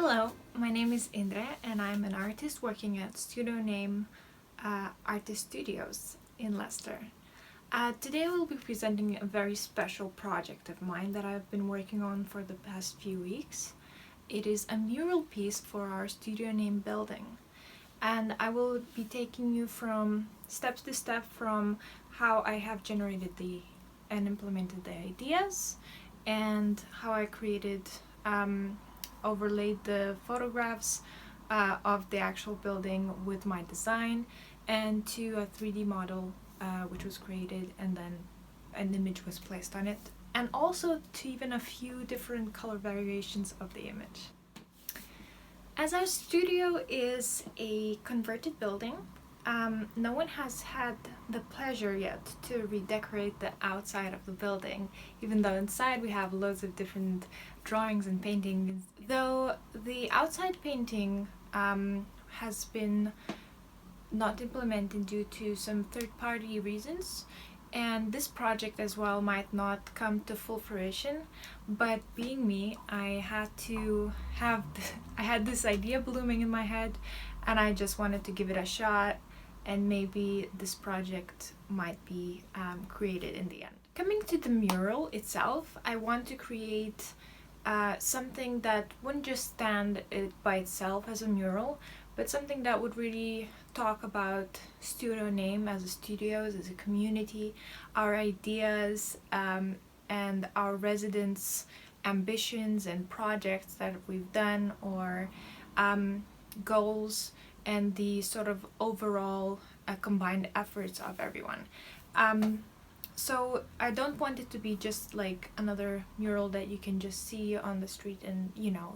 Hello, my name is Indrė and I'm an artist working at studionAme Artist Studios in Leicester. Today I will be presenting a very special project of mine that I've been working on for the past few weeks. It is a mural piece for our studionAme building, and I will be taking you from step to step from how I have generated and implemented the ideas and how I created overlaid the photographs of the actual building with my design, and to a 3D model which was created and then an image was placed on it, and also to even a few different color variations of the image. As our studio is a converted building, no one has had the pleasure yet to redecorate the outside of the building, even though inside we have loads of different drawings and paintings. Though the outside painting has been not implemented due to some third-party reasons, and this project as well might not come to full fruition, but being me, I had this idea blooming in my head and I just wanted to give it a shot, and maybe this project might be created in the end. Coming to the mural itself, I want to create something that wouldn't just stand by itself as a mural, but something that would really talk about studionAme as a studio, as a community, our ideas, and our residents' ambitions and projects that we've done, or goals, and the sort of overall combined efforts of everyone. So I don't want it to be just like another mural that you can just see on the street and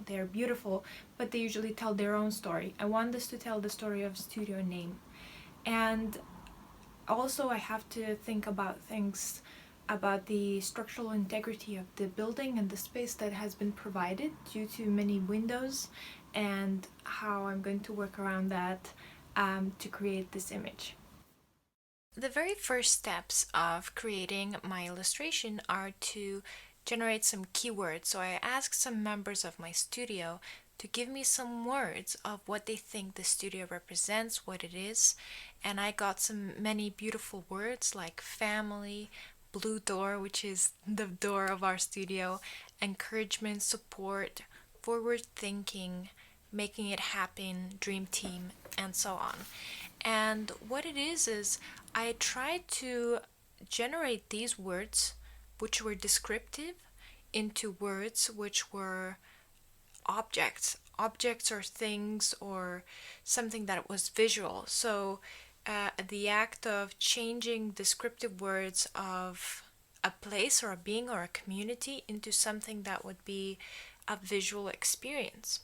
they're beautiful, but they usually tell their own story. I want this to tell the story of studionAme. And also I have to think about things about the structural integrity of the building and the space that has been provided due to many windows, and how I'm going to work around that to create this image. The very first steps of creating my illustration are to generate some keywords. So I asked some members of my studio to give me some words of what they think the studio represents, what it is, and I got many beautiful words like family, blue door, which is the door of our studio, encouragement, support, forward thinking, making it happen, dream team, and so on. And what it is I tried to generate these words, which were descriptive, into words which were objects or things, or something that was visual. So the act of changing descriptive words of a place or a being or a community into something that would be a visual experience.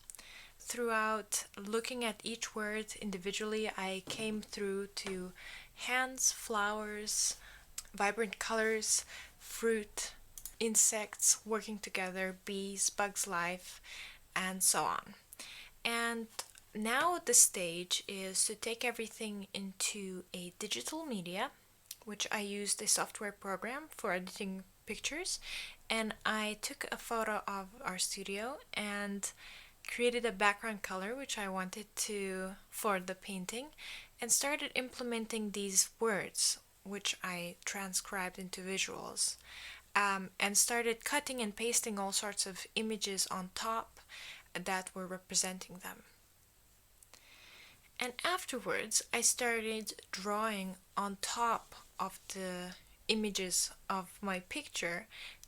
Throughout looking at each word individually, I came through to hands, flowers, vibrant colors, fruit, insects working together, bees, bugs' life, and so on. And now the stage is to take everything into a digital media, which I used a software program for editing pictures, and I took a photo of our studio and created a background color which I wanted for the painting, and started implementing these words which I transcribed into visuals, and started cutting and pasting all sorts of images on top that were representing them. And afterwards I started drawing on top of the images of my picture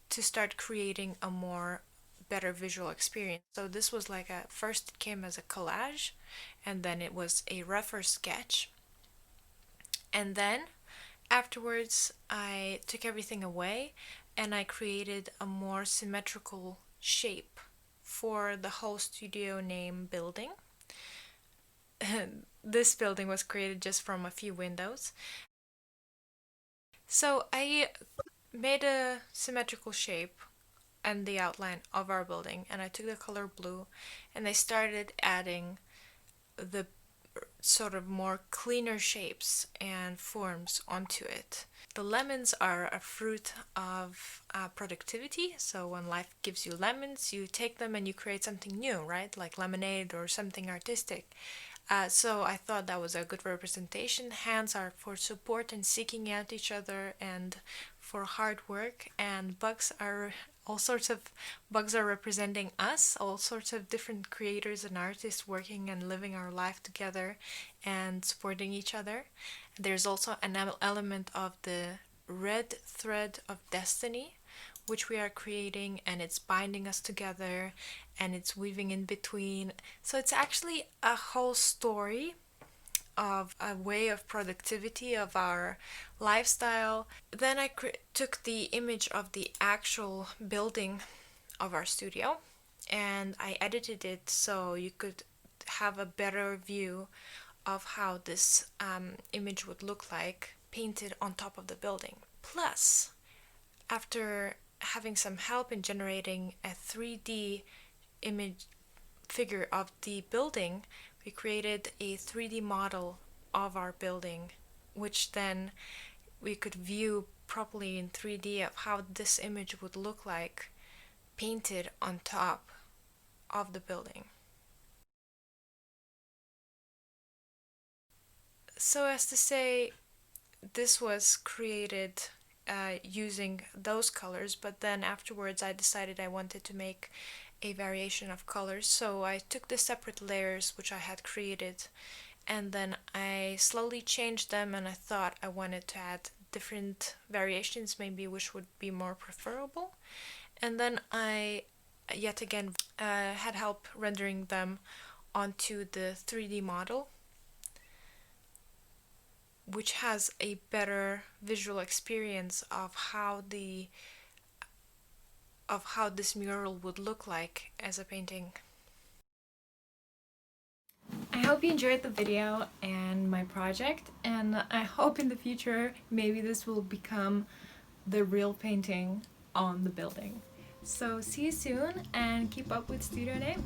to start creating a better visual experience. So this was first it came as a collage, and then it was a rougher sketch, and then afterwards I took everything away and I created a more symmetrical shape for the whole studionAme building. This building was created just from a few windows. So I made a symmetrical shape and the outline of our building, and I took the color blue and I started adding the sort of more cleaner shapes and forms onto it. The lemons are a fruit of productivity. So when life gives you lemons, you take them and you create something new, right? Like lemonade or something artistic. So I thought that was a good representation. Hands are for support and seeking out each other and for hard work, and bugs are all sorts of bugs are representing us, all sorts of different creators and artists working and living our life together and supporting each other. There's also an element of the red thread of destiny, which we are creating, and it's binding us together and it's weaving in between. So it's actually a whole story of a way of productivity of our lifestyle. Then I took the image of the actual building of our studio and I edited it so you could have a better view of how this image would look like painted on top of the building. Plus, after having some help in generating a 3D image figure of the building, we created a 3D model of our building, which then we could view properly in 3D of how this image would look like painted on top of the building. So as to say, this was created using those colors, but then afterwards I decided I wanted to make a variation of colors. So I took the separate layers which I had created and then I slowly changed them, and I thought I wanted to add different variations maybe which would be more preferable. And then I yet again had help rendering them onto the 3D model, which has a better visual experience of how this mural would look like as a painting. I hope you enjoyed the video and my project, and I hope in the future maybe this will become the real painting on the building. So see you soon and keep up with studionAme.